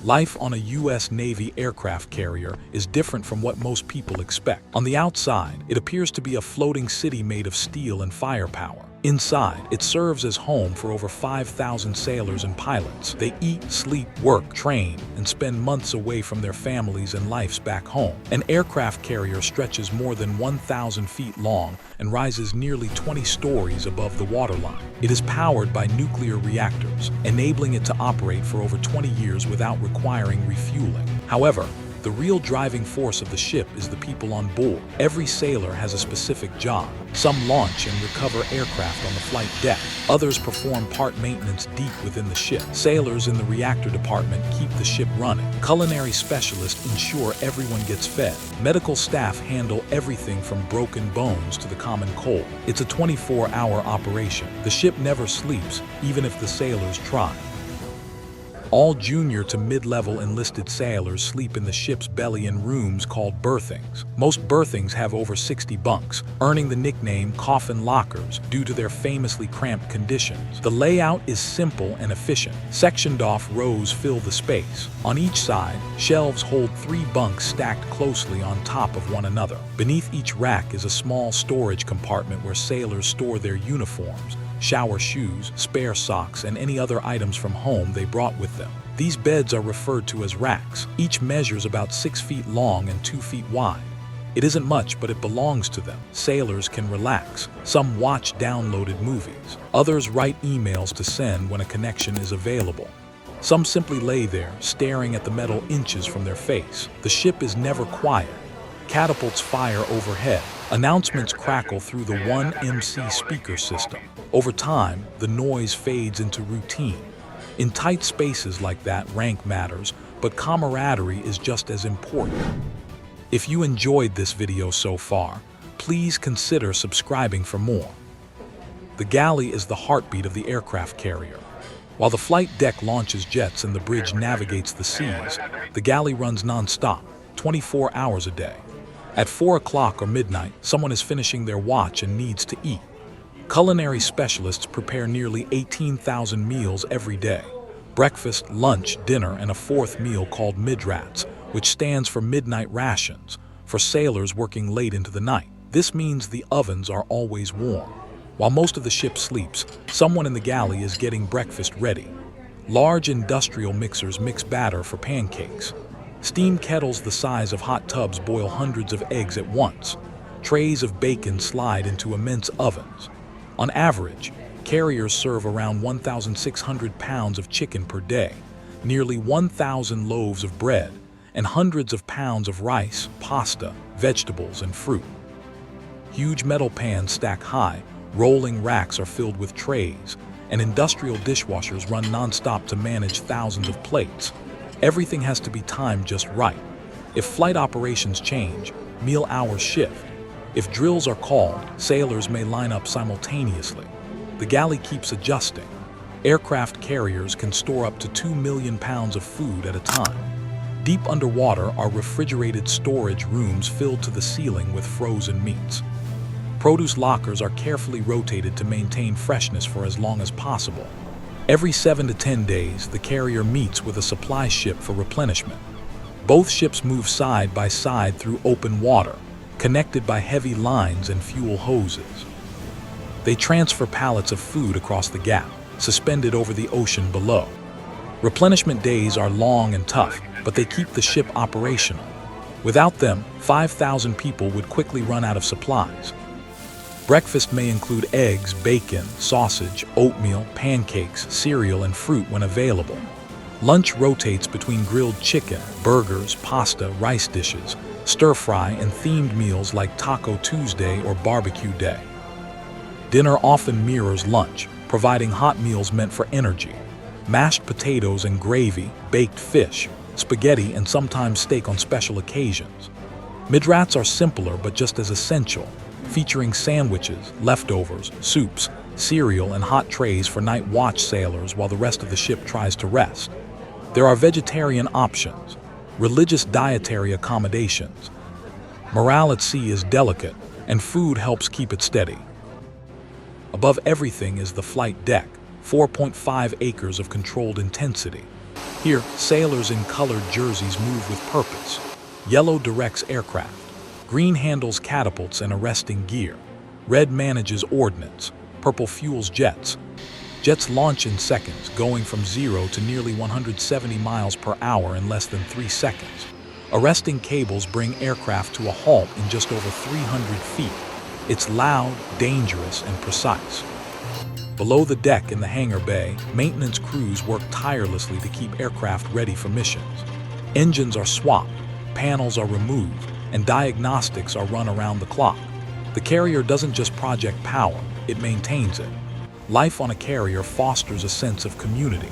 Life on a U.S. Navy aircraft carrier is different from what most people expect. On the outside, it appears to be a floating city made of steel and firepower. Inside, it serves as home for over 5,000 sailors and pilots. They eat, sleep, work, train, and spend months away from their families and lives back home. An aircraft carrier stretches more than 1,000 feet long and rises nearly 20 stories above the waterline. It is powered by nuclear reactors, enabling it to operate for over 20 years without requiring refueling. However, the real driving force of the ship is the people on board. Every sailor has a specific job. Some launch and recover aircraft on the flight deck. Others perform part maintenance deep within the ship. Sailors in the reactor department keep the ship running. Culinary specialists ensure everyone gets fed. Medical staff handle everything from broken bones to the common cold. It's a 24-hour operation. The ship never sleeps, even if the sailors try. All junior to mid-level enlisted sailors sleep in the ship's belly in rooms called berthings. Most berthings have over 60 bunks, earning the nickname coffin lockers due to their famously cramped conditions. The layout is simple and efficient. Sectioned off rows fill the space. On each side, shelves hold 3 bunks stacked closely on top of one another. Beneath each rack is a small storage compartment where sailors store their uniforms, shower shoes, spare socks, and any other items from home they brought with them. These beds are referred to as racks. Each measures about 6 feet long and 2 feet wide. It isn't much, but it belongs to them. Sailors can relax. Some watch downloaded movies. Others write emails to send when a connection is available. Some simply lay there, staring at the metal inches from their face. The ship is never quiet. Catapults fire overhead. Announcements crackle through the 1MC speaker system. Over time, the noise fades into routine. In tight spaces like that, rank matters, but camaraderie is just as important. If you enjoyed this video so far, please consider subscribing for more. The galley is the heartbeat of the aircraft carrier. While the flight deck launches jets and the bridge navigates the seas, the galley runs non-stop, 24 hours a day. At 4 o'clock or midnight, someone is finishing their watch and needs to eat. Culinary specialists prepare nearly 18,000 meals every day. Breakfast, lunch, dinner, and a 4th meal called midrats, which stands for midnight rations, for sailors working late into the night. This means the ovens are always warm. While most of the ship sleeps, someone in the galley is getting breakfast ready. Large industrial mixers mix batter for pancakes. Steam kettles the size of hot tubs boil hundreds of eggs at once. Trays of bacon slide into immense ovens. On average, carriers serve around 1,600 pounds of chicken per day, nearly 1,000 loaves of bread, and hundreds of pounds of rice, pasta, vegetables, and fruit. Huge metal pans stack high, rolling racks are filled with trays, and industrial dishwashers run non-stop to manage thousands of plates. Everything has to be timed just right. If flight operations change, meal hours shift. If drills are called, sailors may line up simultaneously. The galley keeps adjusting. Aircraft carriers can store up to 2 million pounds of food at a time. Deep underwater are refrigerated storage rooms filled to the ceiling with frozen meats. Produce lockers are carefully rotated to maintain freshness for as long as possible. Every 7 to 10 days, the carrier meets with a supply ship for replenishment. Both ships move side by side through open water, connected by heavy lines and fuel hoses. They transfer pallets of food across the gap, suspended over the ocean below. Replenishment days are long and tough, but they keep the ship operational. Without them, 5,000 people would quickly run out of supplies. Breakfast may include eggs, bacon, sausage, oatmeal, pancakes, cereal, and fruit when available. Lunch rotates between grilled chicken, burgers, pasta, rice dishes, stir-fry, and themed meals like Taco Tuesday or Barbecue Day. Dinner often mirrors lunch, providing hot meals meant for energy. Mashed potatoes and gravy, baked fish, spaghetti, and sometimes steak on special occasions. Midrats are simpler but just as essential, featuring sandwiches, leftovers, soups, cereal, and hot trays for night watch sailors while the rest of the ship tries to rest. There are vegetarian options, religious dietary accommodations. Morale at sea is delicate, and food helps keep it steady. Above everything is the flight deck, 4.5 acres of controlled intensity. Here, sailors in colored jerseys move with purpose. Yellow directs aircraft. Green handles catapults and arresting gear. Red manages ordnance. Purple fuels jets. Jets launch in seconds, going from 0 to nearly 170 miles per hour in less than 3 seconds. Arresting cables bring aircraft to a halt in just over 300 feet. It's loud, dangerous, and precise. Below the deck in the hangar bay, maintenance crews work tirelessly to keep aircraft ready for missions. Engines are swapped, panels are removed, and diagnostics are run around the clock. The carrier doesn't just project power, it maintains it. Life on a carrier fosters a sense of community.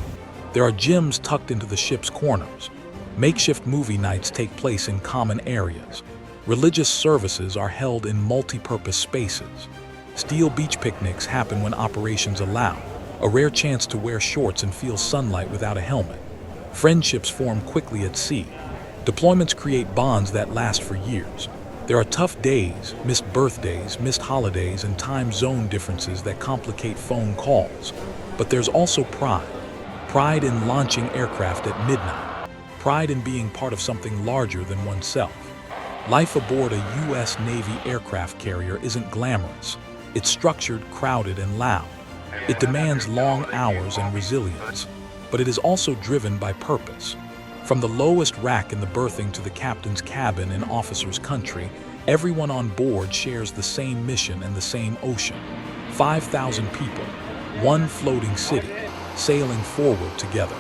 There are gyms tucked into the ship's corners. Makeshift movie nights take place in common areas. Religious services are held in multi-purpose spaces. Steel beach picnics happen when operations allow, a rare chance to wear shorts and feel sunlight without a helmet. Friendships form quickly at sea. Deployments create bonds that last for years. There are tough days, missed birthdays, missed holidays, and time zone differences that complicate phone calls. But there's also pride. Pride in launching aircraft at midnight. Pride in being part of something larger than oneself. Life aboard a U.S. Navy aircraft carrier isn't glamorous. It's structured, crowded, and loud. It demands long hours and resilience, but it is also driven by purpose. From the lowest rack in the berthing to the captain's cabin in officer's country, everyone on board shares the same mission and the same ocean. 5,000 people, one floating city, sailing forward together.